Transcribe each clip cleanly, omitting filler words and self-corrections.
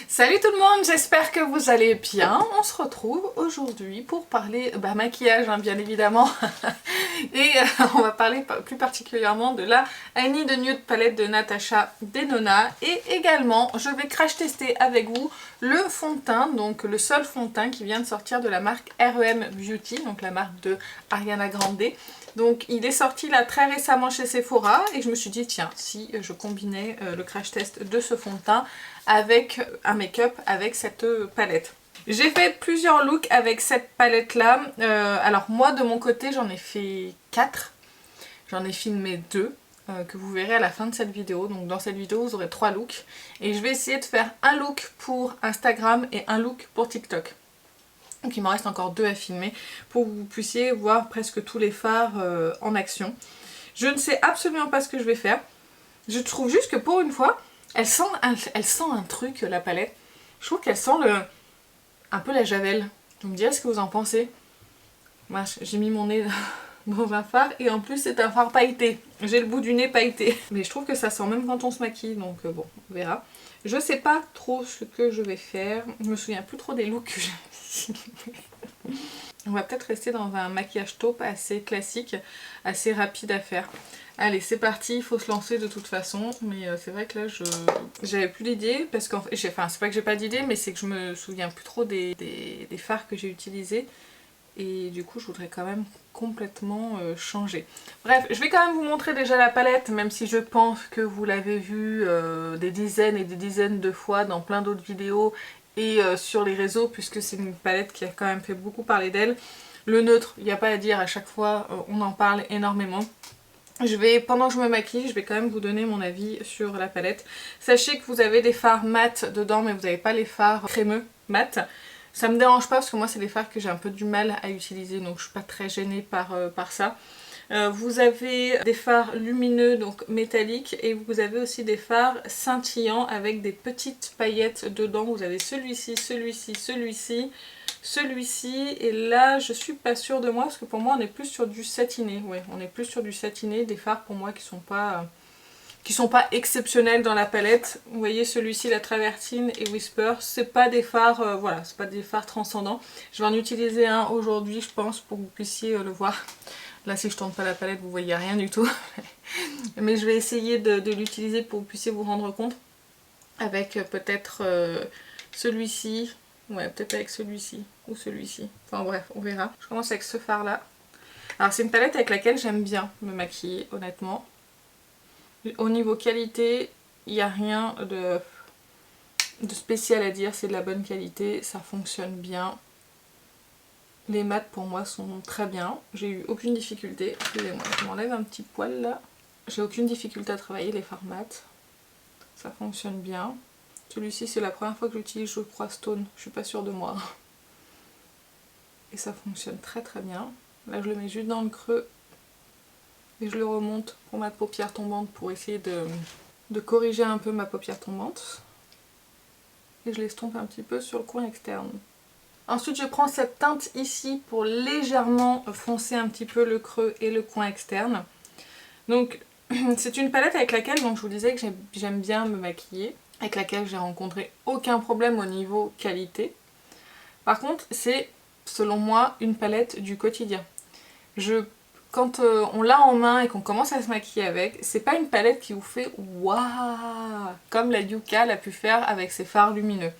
Salut tout le monde, j'espère que vous allez bien. On se retrouve aujourd'hui pour parler maquillage bien évidemment. Et on va parler plus particulièrement de la I Need a Nude palette de Natasha Denona. Et également je vais crash tester avec vous le fond de teint, donc le seul fond de teint qui vient de sortir de la marque REM Beauty, donc la marque de Ariana Grande. Donc il est sorti là très récemment chez Sephora et je me suis dit tiens, si je combinais le crash test de ce fond de teint avec un make-up avec cette palette. J'ai fait plusieurs looks avec cette palette là. Alors moi de mon côté j'en ai fait 4. J'en ai filmé 2 que vous verrez à la fin de cette vidéo. Donc dans cette vidéo vous aurez 3 looks. Et je vais essayer de faire un look pour Instagram et un look pour TikTok. Donc il m'en reste encore 2 à filmer pour que vous puissiez voir presque tous les fards en action. Je ne sais absolument pas ce que je vais faire. Je trouve juste que pour une fois, elle sent un truc, la palette. Je trouve qu'elle sent un peu la javel. Vous me direz ce que vous en pensez. Moi j'ai mis mon nez dans un fard et en plus c'est un fard pailleté. J'ai le bout du nez pailleté. Mais je trouve que ça sent même quand on se maquille, donc bon, on verra. Je sais pas trop ce que je vais faire. Je me souviens plus trop des looks que j'ai. On va peut-être rester dans un maquillage taupe assez classique, assez rapide à faire. Allez, c'est parti, il faut se lancer de toute façon. Mais c'est vrai que là, j'avais plus d'idées. Parce qu'en fait, enfin, c'est pas que j'ai pas d'idées, mais c'est que je me souviens plus trop des fards que j'ai utilisés. Et du coup, je voudrais quand même complètement changer. Bref, je vais quand même vous montrer déjà la palette, même si je pense que vous l'avez vue des dizaines et des dizaines de fois dans plein d'autres vidéos et sur les réseaux, puisque c'est une palette qui a quand même fait beaucoup parler d'elle. Le neutre, il n'y a pas à dire, à chaque fois on en parle énormément. Pendant que je me maquille, je vais quand même vous donner mon avis sur la palette. Sachez que vous avez des fards mat dedans, mais vous n'avez pas les fards crémeux mat. Ça me dérange pas parce que moi c'est des fards que j'ai un peu du mal à utiliser, donc je suis pas très gênée par ça. Vous avez des fards lumineux, donc métalliques, et vous avez aussi des fards scintillants avec des petites paillettes dedans. Vous avez celui-ci, celui-ci, celui-ci, celui-ci, et là je suis pas sûre de moi parce que pour moi on est plus sur du satiné. Ouais, on est plus sur du satiné, des fards pour moi qui sont pas exceptionnels dans la palette. Vous voyez celui-ci, la Travertine et Whisper, c'est pas des fards, voilà, c'est pas des fards transcendants. Je vais en utiliser un aujourd'hui je pense pour que vous puissiez le voir. Là si je tourne pas la palette vous voyez rien du tout. Mais je vais essayer de l'utiliser pour que vous puissiez vous rendre compte. Avec peut-être celui-ci, ouais peut-être avec celui-ci ou celui-ci. Enfin bref, on verra. Je commence avec ce fard là. Alors c'est une palette avec laquelle j'aime bien me maquiller honnêtement. Au niveau qualité, il n'y a rien de spécial à dire, c'est de la bonne qualité, ça fonctionne bien. Les mats pour moi sont très bien, j'ai eu aucune difficulté. Excusez-moi, je m'enlève un petit poil là. J'ai aucune difficulté à travailler les fards mat. Ça fonctionne bien. Celui-ci c'est la première fois que j'utilise je crois Stone, je suis pas sûre de moi. Et ça fonctionne très très bien. Là je le mets juste dans le creux. Et je le remonte pour ma paupière tombante pour essayer de corriger un peu ma paupière tombante. Et je l'estompe un petit peu sur le coin externe. Ensuite je prends cette teinte ici pour légèrement foncer un petit peu le creux et le coin externe. Donc c'est une palette avec laquelle donc, je vous disais que j'aime bien me maquiller. Avec laquelle j'ai rencontré aucun problème au niveau qualité. Par contre c'est selon moi une palette du quotidien. Quand on l'a en main et qu'on commence à se maquiller avec, c'est pas une palette qui vous fait waouh comme la Yuka l'a pu faire avec ses fards lumineux.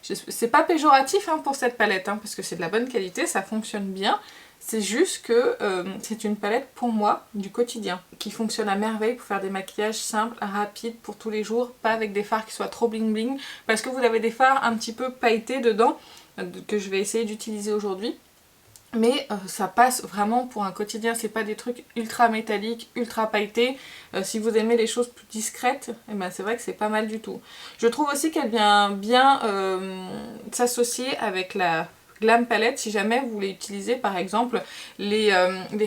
C'est pas péjoratif pour cette palette, parce que c'est de la bonne qualité, ça fonctionne bien. C'est juste que c'est une palette pour moi du quotidien, qui fonctionne à merveille pour faire des maquillages simples, rapides, pour tous les jours, pas avec des fards qui soient trop bling bling, parce que vous avez des fards un petit peu pailletés dedans, que je vais essayer d'utiliser aujourd'hui. Mais ça passe vraiment pour un quotidien, c'est pas des trucs ultra métalliques, ultra pailletés. Si vous aimez les choses plus discrètes, eh ben c'est vrai que c'est pas mal du tout. Je trouve aussi qu'elle vient bien s'associer avec la Glam Palette si jamais vous voulez utiliser par exemple les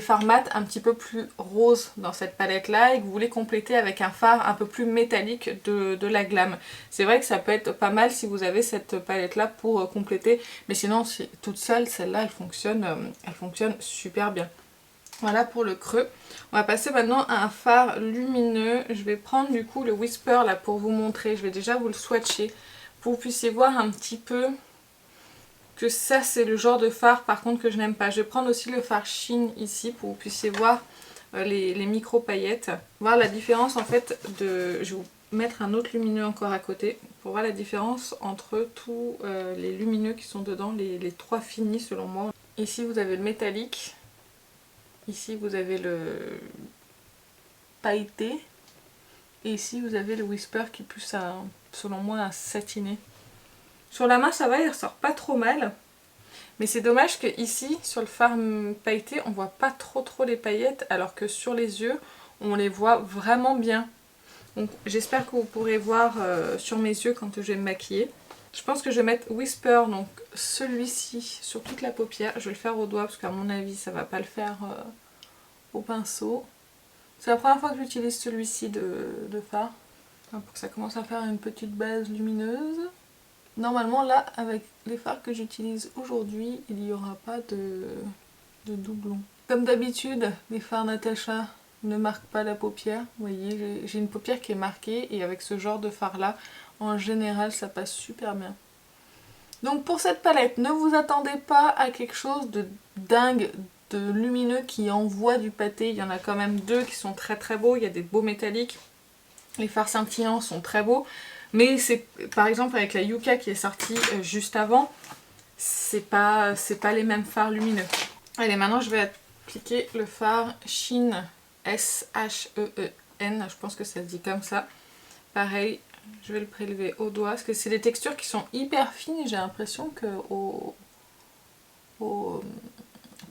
fards mat un petit peu plus roses dans cette palette là et que vous voulez compléter avec un fard un peu plus métallique de la Glam. C'est vrai que ça peut être pas mal si vous avez cette palette là pour compléter, mais sinon toute seule celle-là elle fonctionne super bien. Voilà pour le creux. On va passer maintenant à un fard lumineux. Je vais prendre du coup le Whisper là pour vous montrer. Je vais déjà vous le swatcher pour que vous puissiez voir un petit peu que ça c'est le genre de fard par contre que je n'aime pas. Je vais prendre aussi le fard Shein ici pour que vous puissiez voir les micro paillettes. Voir la différence en fait de... Je vais vous mettre un autre lumineux encore à côté pour voir la différence entre tous les lumineux qui sont dedans, les trois finis selon moi. Ici vous avez le métallique, ici vous avez le pailleté et ici vous avez le whisper qui est plus selon moi un satiné. Sur la main ça va, il ressort pas trop mal. Mais c'est dommage que ici sur le fard pailleté on voit pas trop les paillettes alors que sur les yeux on les voit vraiment bien. Donc j'espère que vous pourrez voir sur mes yeux quand je vais me maquiller. Je pense que je vais mettre Whisper, donc celui-ci sur toute la paupière. Je vais le faire au doigt parce qu'à mon avis ça va pas le faire au pinceau. C'est la première fois que j'utilise celui-ci de fard. Pour que ça commence à faire une petite base lumineuse. Normalement là avec les fards que j'utilise aujourd'hui il n'y aura pas de doublon. Comme d'habitude les fards Natasha ne marquent pas la paupière. Vous voyez j'ai une paupière qui est marquée et avec ce genre de fard là en général ça passe super bien. Donc pour cette palette ne vous attendez pas à quelque chose de dingue, de lumineux qui envoie du pâté. Il y en a quand même deux qui sont très beaux, il y a des beaux métalliques. Les fards scintillants sont très beaux. Mais c'est par exemple avec la Yuka qui est sortie juste avant, c'est pas les mêmes fards lumineux. Allez, maintenant je vais appliquer le fard Shein S-H-E-E-N, je pense que ça se dit comme ça. Pareil, je vais le prélever au doigt parce que c'est des textures qui sont hyper fines et j'ai l'impression que au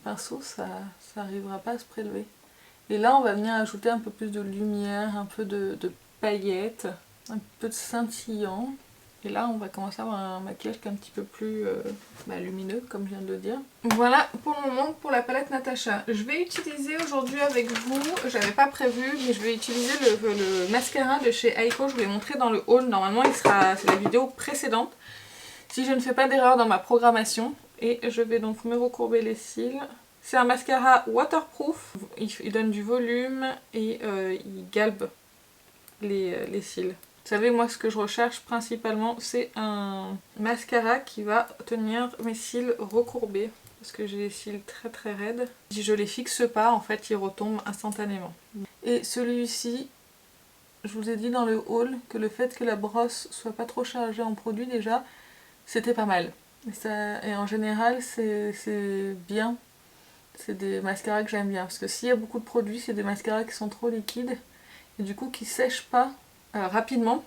pinceau ça n'arrivera pas à se prélever. Et là on va venir ajouter un peu plus de lumière, un peu de paillettes. Un peu de scintillant. Et là on va commencer à avoir un maquillage qui est un petit peu plus lumineux comme je viens de le dire. Voilà pour le moment pour la palette Natasha. Je vais utiliser aujourd'hui avec vous, j'avais pas prévu, mais je vais utiliser le mascara de chez Aiko. Je vous l'ai montré dans le haul, normalement c'est la vidéo précédente. Si je ne fais pas d'erreur dans ma programmation. Et je vais donc me recourber les cils. C'est un mascara waterproof, il donne du volume et il galbe les cils. Vous savez, moi ce que je recherche principalement c'est un mascara qui va tenir mes cils recourbés parce que j'ai les cils très raides. Si je les fixe pas, en fait ils retombent instantanément. Et celui-ci, je vous ai dit dans le haul que le fait que la brosse soit pas trop chargée en produit déjà, c'était pas mal. Et en général c'est bien, c'est des mascaras que j'aime bien parce que s'il y a beaucoup de produits, c'est des mascaras qui sont trop liquides et du coup qui sèchent pas rapidement.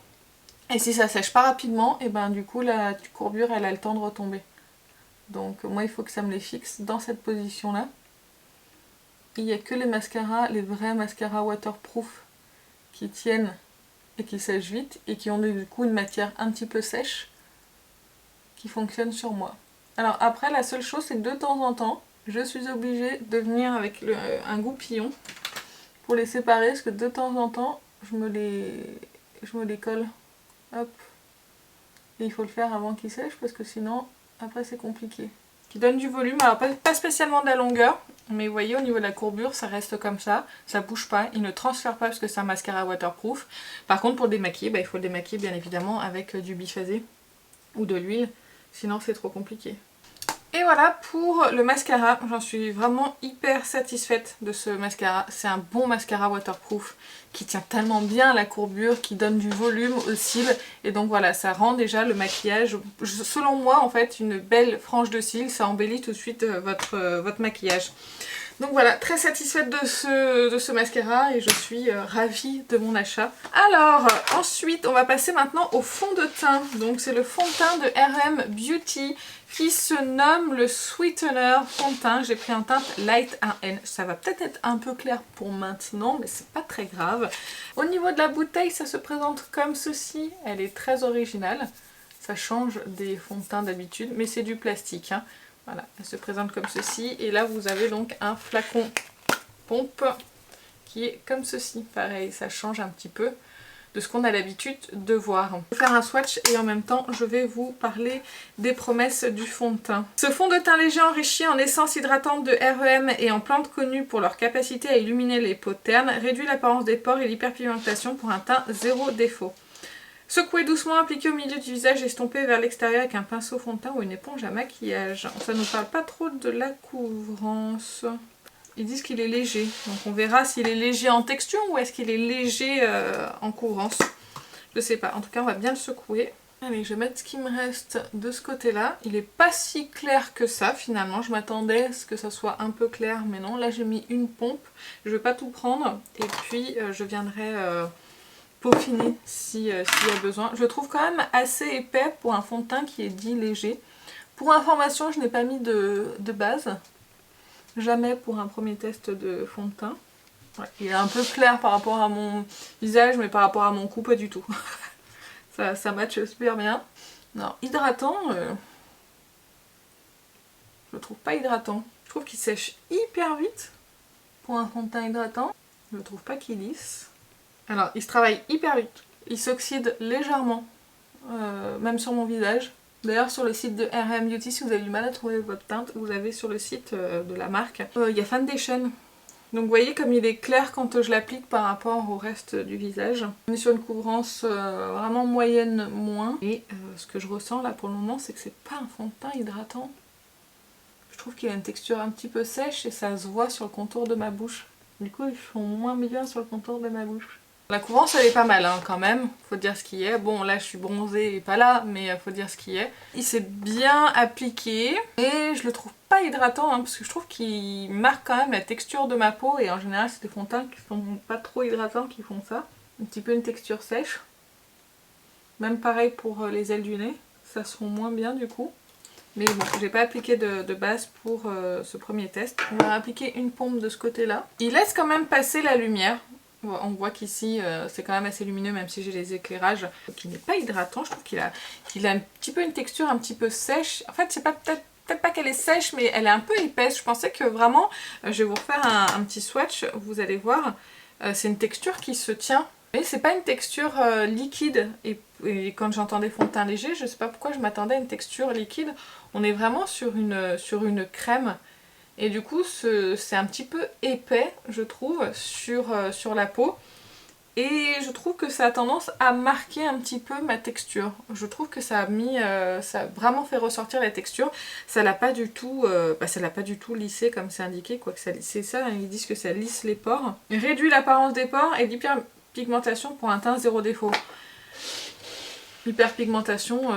Et si ça sèche pas rapidement, et ben du coup la courbure elle a le temps de retomber. Donc moi il faut que ça me les fixe dans cette position là. Il n'y a que les mascaras, les vrais mascaras waterproof qui tiennent et qui sèchent vite et qui ont du coup une matière un petit peu sèche qui fonctionne sur moi. Alors après la seule chose c'est que de temps en temps je suis obligée de venir avec un goupillon pour les séparer parce que de temps en temps je me les colle. Hop. Et il faut le faire avant qu'il sèche parce que sinon après c'est compliqué. Qui donne du volume, alors pas spécialement de la longueur, mais vous voyez au niveau de la courbure ça reste comme ça bouge pas, il ne transfère pas parce que c'est un mascara waterproof. Par contre pour le démaquiller, il faut le démaquiller bien évidemment avec du biphasé ou de l'huile, sinon c'est trop compliqué. Et voilà pour le mascara, j'en suis vraiment hyper satisfaite de ce mascara. C'est un bon mascara waterproof qui tient tellement bien la courbure, qui donne du volume aux cils. Et donc voilà, ça rend déjà le maquillage, selon moi en fait, une belle frange de cils. Ça embellit tout de suite votre maquillage. Donc voilà, très satisfaite de ce mascara et je suis ravie de mon achat. Alors, ensuite, on va passer maintenant au fond de teint. Donc c'est le fond de teint de RM Beauty qui se nomme le Sweetener fond de teint. J'ai pris en teinte Light 1N. Ça va peut-être être un peu clair pour maintenant, mais c'est pas très grave. Au niveau de la bouteille, ça se présente comme ceci. Elle est très originale. Ça change des fonds de teint d'habitude, mais c'est du plastique, hein. Voilà, elle se présente comme ceci. Et là, vous avez donc un flacon pompe qui est comme ceci. Pareil, ça change un petit peu de ce qu'on a l'habitude de voir. Je vais faire un swatch et en même temps, je vais vous parler des promesses du fond de teint. Ce fond de teint léger enrichi en essence hydratante de REM et en plantes connues pour leur capacité à illuminer les peaux ternes réduit l'apparence des pores et l'hyperpigmentation pour un teint zéro défaut. Secouer doucement, appliquer au milieu du visage, estomper vers l'extérieur avec un pinceau fond de teint ou une éponge à maquillage. Ça ne nous parle pas trop de la couvrance. Ils disent qu'il est léger, donc on verra s'il est léger en texture ou est-ce qu'il est léger en couvrance. Je sais pas, en tout cas on va bien le secouer. Allez, je vais mettre ce qui me reste de ce côté-là. Il est pas si clair que ça finalement, je m'attendais à ce que ça soit un peu clair, mais non. Là j'ai mis une pompe, je vais pas tout prendre et puis je viendrai peaufiner s'il y a besoin. Je le trouve quand même assez épais pour un fond de teint qui est dit léger. Pour information, je n'ai pas mis de base. Jamais pour un premier test de fond de teint. Ouais, il est un peu clair par rapport à mon visage, mais par rapport à mon cou, pas du tout. ça matche super bien. Non, hydratant, je le trouve pas hydratant. Je trouve qu'il sèche hyper vite pour un fond de teint hydratant. Je ne trouve pas qu'il lisse. Alors, il se travaille hyper vite. Il s'oxyde légèrement, même sur mon visage. D'ailleurs sur le site de RM Beauty, si vous avez du mal à trouver votre teinte, vous avez sur le site de la marque, il y a Foundation. Donc vous voyez comme il est clair quand je l'applique par rapport au reste du visage. On est sur une couvrance vraiment moyenne moins. Et ce que je ressens là pour le moment, c'est que c'est pas un fond de teint hydratant. Je trouve qu'il a une texture un petit peu sèche et ça se voit sur le contour de ma bouche. Du coup ils font moins bien sur le contour de ma bouche. La couvrance elle est pas mal hein, quand même, faut dire ce qui est. Bon là je suis bronzée et pas là, mais faut dire ce qui est. Il s'est bien appliqué et je le trouve pas hydratant hein, parce que je trouve qu'il marque quand même la texture de ma peau et en général c'est des fonds de teint qui sont pas trop hydratants qui font ça. Un petit peu une texture sèche. Même pareil pour les ailes du nez, ça se fond moins bien du coup. Mais bon, j'ai pas appliqué de base pour ce premier test. On va appliquer une pompe de ce côté là. Il laisse quand même passer la lumière. On voit qu'ici c'est quand même assez lumineux même si j'ai les éclairages. Donc il n'est pas hydratant, je trouve qu'il a un petit peu une texture un petit peu sèche. En fait c'est pas peut-être pas qu'elle est sèche mais elle est un peu épaisse. Je pensais que vraiment, je vais vous refaire un petit swatch, vous allez voir. C'est une texture qui se tient. Mais c'est pas une texture liquide et quand j'entends des fonds de teint légers, je sais pas pourquoi je m'attendais à une texture liquide. On est vraiment sur une crème. Et du coup, c'est un petit peu épais, je trouve, sur la peau. Et je trouve que ça a tendance à marquer un petit peu ma texture. Je trouve que ça a vraiment fait ressortir la texture. Ça l'a pas du tout, ça l'a pas du tout lissé comme c'est indiqué. Quoique c'est ça, ils disent que ça lisse les pores. Réduit l'apparence des pores et l'hyperpigmentation pour un teint zéro défaut. L'hyperpigmentation,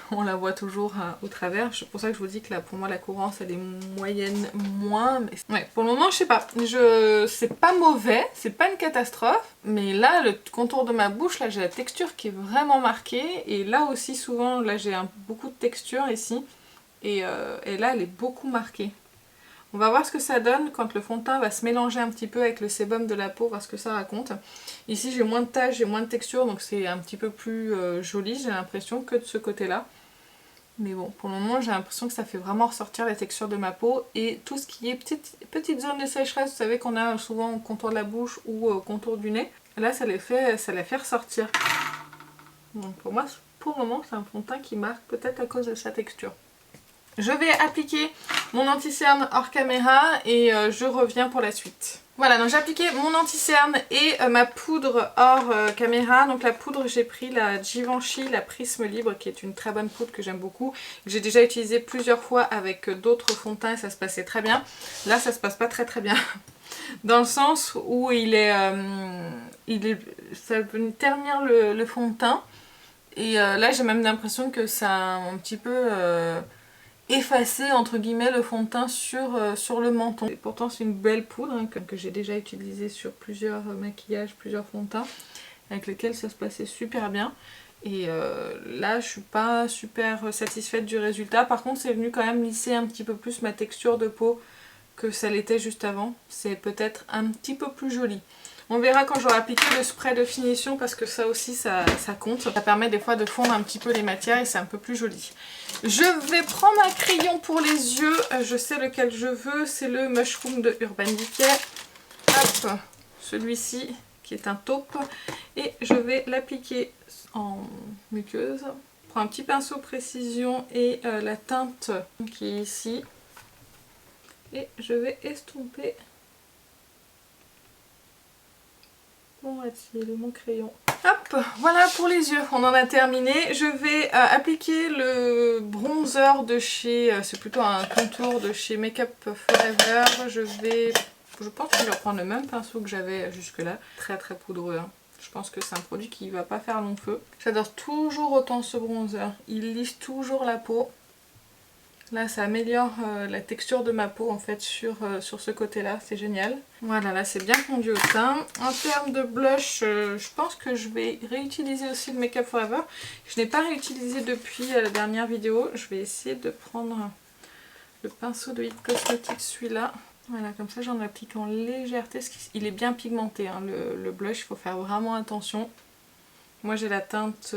on la voit toujours au travers. C'est pour ça que je vous dis que là, pour moi, la couvrance, elle est moyenne moins. Mais... ouais, pour le moment, je sais pas. C'est pas mauvais, c'est pas une catastrophe. Mais là, le contour de ma bouche, là, j'ai la texture qui est vraiment marquée. Et là aussi, souvent, là, j'ai beaucoup de texture ici. Et là, elle est beaucoup marquée. On va voir ce que ça donne quand le fond de teint va se mélanger un petit peu avec le sébum de la peau, voir ce que ça raconte. Ici j'ai moins de taches, j'ai moins de texture, donc c'est un petit peu plus joli, j'ai l'impression, que de ce côté-là. Mais bon, pour le moment j'ai l'impression que ça fait vraiment ressortir la texture de ma peau. Et tout ce qui est petite zone de sécheresse, vous savez qu'on a souvent au contour de la bouche ou au contour du nez. Là ça la fait ressortir. Donc pour moi, pour le moment, c'est un fond de teint qui marque peut-être à cause de sa texture. Je vais appliquer mon anti-cerne hors caméra et je reviens pour la suite. Voilà, donc j'ai appliqué mon anti-cerne et ma poudre hors caméra. Donc la poudre, j'ai pris la Givenchy, la Prisme Libre, qui est une très bonne poudre que j'aime beaucoup. J'ai déjà utilisé plusieurs fois avec d'autres fonds de teint et ça se passait très bien. Là, ça se passe pas très bien. Dans le sens où ça peut ternir le fond de teint. Et là, j'ai même l'impression que ça a un petit peu... effacer entre guillemets le fond de teint sur le menton. Et pourtant c'est une belle poudre hein, que j'ai déjà utilisée sur plusieurs maquillages, plusieurs fonds de teint avec lesquels ça se passait super bien. Et là je suis pas super satisfaite du résultat. Par contre c'est venu quand même lisser un petit peu plus ma texture de peau que ça l'était juste avant. C'est peut-être un petit peu plus joli. On verra quand j'aurai appliqué le spray de finition parce que ça aussi ça compte. Ça permet des fois de fondre un petit peu les matières et c'est un peu plus joli. Je vais prendre un crayon pour les yeux. Je sais lequel je veux. C'est le Mushroom de Urban Decay. Hop, celui-ci qui est un taupe. Et je vais l'appliquer en muqueuse. Je prends un petit pinceau précision et la teinte qui est ici. Et je vais estomper. Bon, il est mon crayon. Hop, voilà pour les yeux, on en a terminé. Je vais appliquer le bronzer de chez, c'est plutôt un contour de chez Make Up Forever. Je pense que je vais reprendre le même pinceau que j'avais jusque là. Très très poudreux, hein. Je pense que c'est un produit qui va pas faire long feu. J'adore toujours autant ce bronzer, il lisse toujours la peau. Là ça améliore la texture de ma peau en fait sur ce côté là, c'est génial. Voilà, là c'est bien fondu au teint. En termes de blush, je pense que je vais réutiliser aussi le Make Up Forever. Je n'ai pas réutilisé depuis la dernière vidéo. Je vais essayer de prendre le pinceau de It Cosmetics, celui-là. Voilà, comme ça j'en applique en légèreté. Il est bien pigmenté, hein, le blush, il faut faire vraiment attention. Moi j'ai la teinte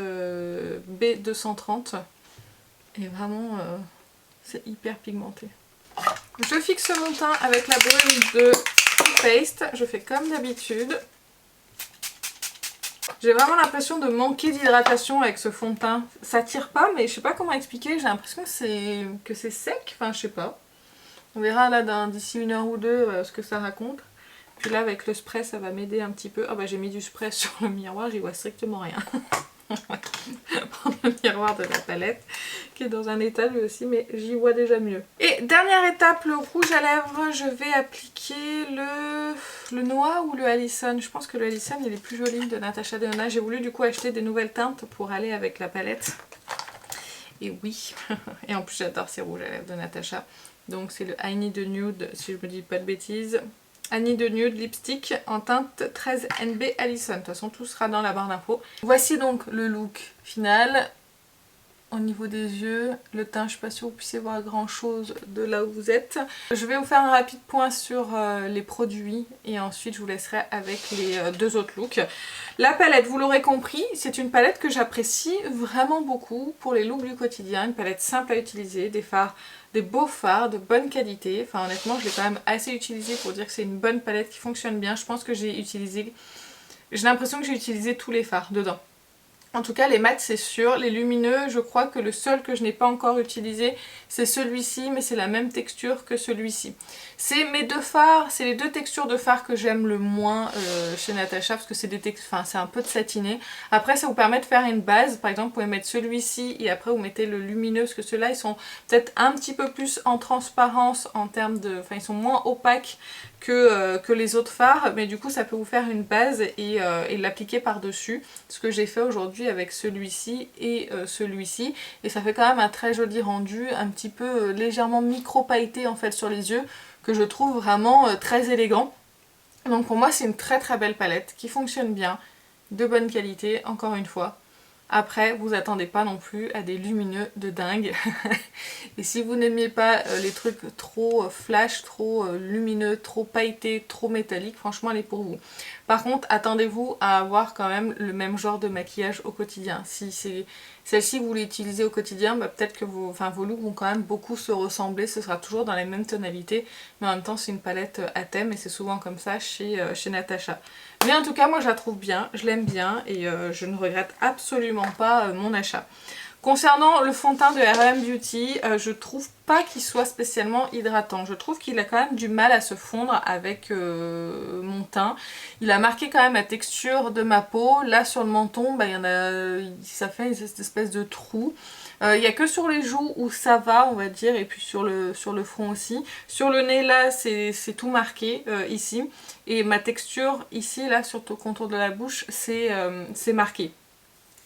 B230 et vraiment... c'est hyper pigmenté. Je fixe mon teint avec la brume de Too Faced. Je fais comme d'habitude. J'ai vraiment l'impression de manquer d'hydratation avec ce fond de teint. Ça tire pas, mais je sais pas comment expliquer. J'ai l'impression que c'est sec. Enfin, je sais pas. On verra là d'ici 1 heure ou 2 ce que ça raconte. Puis là, avec le spray, ça va m'aider un petit peu. Ah bah j'ai mis du spray sur le miroir, j'y vois strictement rien. Prendre le miroir de la palette qui est dans un état lui aussi, mais j'y vois déjà mieux. Et dernière étape, le rouge à lèvres. Je vais appliquer le Noah ou le Allison. Je pense que le Allison il est plus joli, de Natasha Denona. J'ai voulu du coup acheter des nouvelles teintes pour aller avec la palette. Et oui, et en plus j'adore ces rouges à lèvres de Natasha. Donc c'est le I Need a Nude, si je me dis pas de bêtises. I Need a Nude lipstick en teinte 13NB Allison. De toute façon tout sera dans la barre d'infos. Voici donc le look final. Au niveau des yeux, le teint, je suis pas sûre que vous puissiez voir grand chose de là où vous êtes. Je vais vous faire un rapide point sur les produits et ensuite je vous laisserai avec les 2 autres looks. La palette, vous l'aurez compris, c'est une palette que j'apprécie vraiment beaucoup pour les looks du quotidien. Une palette simple à utiliser, des fards, des beaux fards de bonne qualité. Enfin honnêtement, je l'ai quand même assez utilisé pour dire que c'est une bonne palette qui fonctionne bien. Je pense que j'ai l'impression que j'ai utilisé tous les fards dedans. En tout cas les mats c'est sûr, les lumineux je crois que le seul que je n'ai pas encore utilisé c'est celui-ci, mais c'est la même texture que celui-ci. C'est mes 2 fards, c'est les 2 textures de fards que j'aime le moins chez Natasha parce que c'est c'est un peu de satiné. Après ça vous permet de faire une base, par exemple vous pouvez mettre celui-ci et après vous mettez le lumineux parce que ceux-là ils sont peut-être un petit peu plus en transparence en termes de... Enfin ils sont moins opaques que les autres fards, mais du coup ça peut vous faire une base et l'appliquer par dessus, ce que j'ai fait aujourd'hui avec celui-ci et celui-ci, et ça fait quand même un très joli rendu, un petit peu légèrement micro pailleté en fait sur les yeux, que je trouve vraiment très élégant. Donc pour moi c'est une très très belle palette qui fonctionne bien, de bonne qualité encore une fois. Après, vous attendez pas non plus à des lumineux de dingue. Et si vous n'aimez pas les trucs trop flash, trop lumineux, trop pailletés, trop métalliques, franchement elle est pour vous. Par contre, attendez-vous à avoir quand même le même genre de maquillage au quotidien. Si c'est celle-ci que vous l'utilisez au quotidien, bah peut-être que vos looks vont quand même beaucoup se ressembler. Ce sera toujours dans les mêmes tonalités. Mais en même temps, c'est une palette à thème et c'est souvent comme ça chez Natasha. Mais en tout cas, moi je la trouve bien, je l'aime bien et je ne regrette absolument pas mon achat. Concernant le fond de teint de RM Beauty, je trouve pas qu'il soit spécialement hydratant. Je trouve qu'il a quand même du mal à se fondre avec mon teint. Il a marqué quand même la texture de ma peau. Là sur le menton, bah, ça fait une espèce de trou. Il n'y a que sur les joues où ça va on va dire, et puis sur le front aussi. Sur le nez là c'est tout marqué ici. Et ma texture ici là sur le contour de la bouche c'est marqué.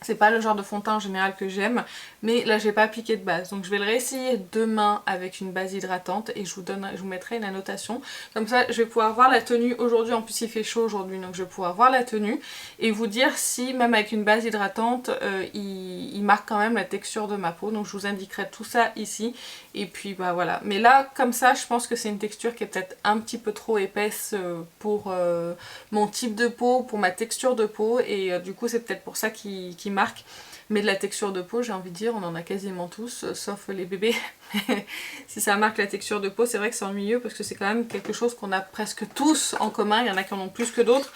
C'est pas le genre de fond de teint en général que j'aime, mais là j'ai pas appliqué de base. Donc je vais le réessayer demain avec une base hydratante et je vous mettrai une annotation. Comme ça je vais pouvoir voir la tenue aujourd'hui. En plus il fait chaud aujourd'hui, donc je vais pouvoir voir la tenue et vous dire si même avec une base hydratante il marque quand même la texture de ma peau. Donc je vous indiquerai tout ça ici. Et puis bah voilà. Mais là comme ça je pense que c'est une texture qui est peut-être un petit peu trop épaisse pour mon type de peau, pour ma texture de peau. Et du coup c'est peut-être pour ça qu'il marque. Mais de la texture de peau, j'ai envie de dire, on en a quasiment tous, sauf les bébés. Si ça marque la texture de peau, c'est vrai que c'est ennuyeux parce que c'est quand même quelque chose qu'on a presque tous en commun. Il y en a qui en ont plus que d'autres.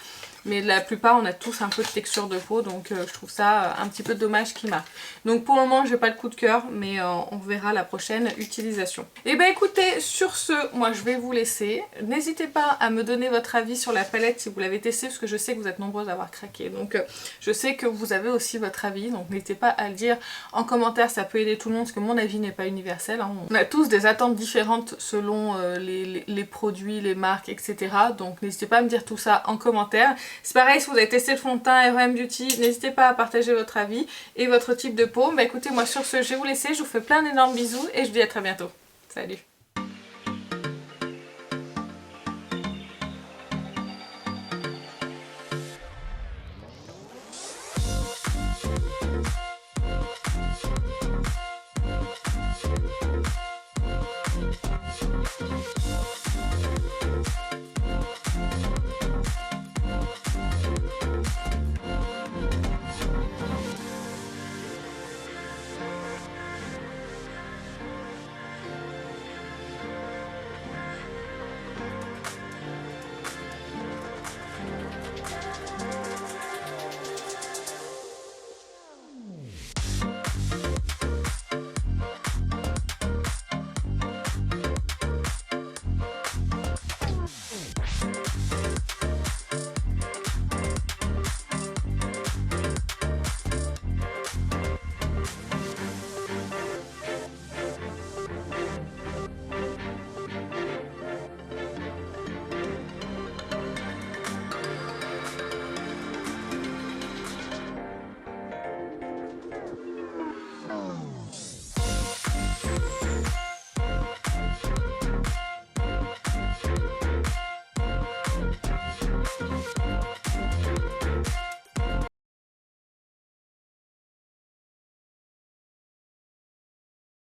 mais la plupart on a tous un peu de texture de peau, donc je trouve ça un petit peu dommage qu'il marque. Donc pour le moment j'ai pas de coup de cœur, mais on verra la prochaine utilisation. Et bah écoutez, sur ce, moi je vais vous laisser. N'hésitez pas à me donner votre avis sur la palette si vous l'avez testée, parce que je sais que vous êtes nombreuses à avoir craqué, donc je sais que vous avez aussi votre avis, donc n'hésitez pas à le dire en commentaire, ça peut aider tout le monde, parce que mon avis n'est pas universel, hein. On a tous des attentes différentes selon les produits, les marques, etc. Donc n'hésitez pas à me dire tout ça en commentaire. C'est pareil, si vous avez testé le fond de teint RM Beauty, n'hésitez pas à partager votre avis et votre type de peau. Bah écoutez, moi sur ce, je vais vous laisser, je vous fais plein d'énormes bisous et je vous dis à très bientôt. Salut!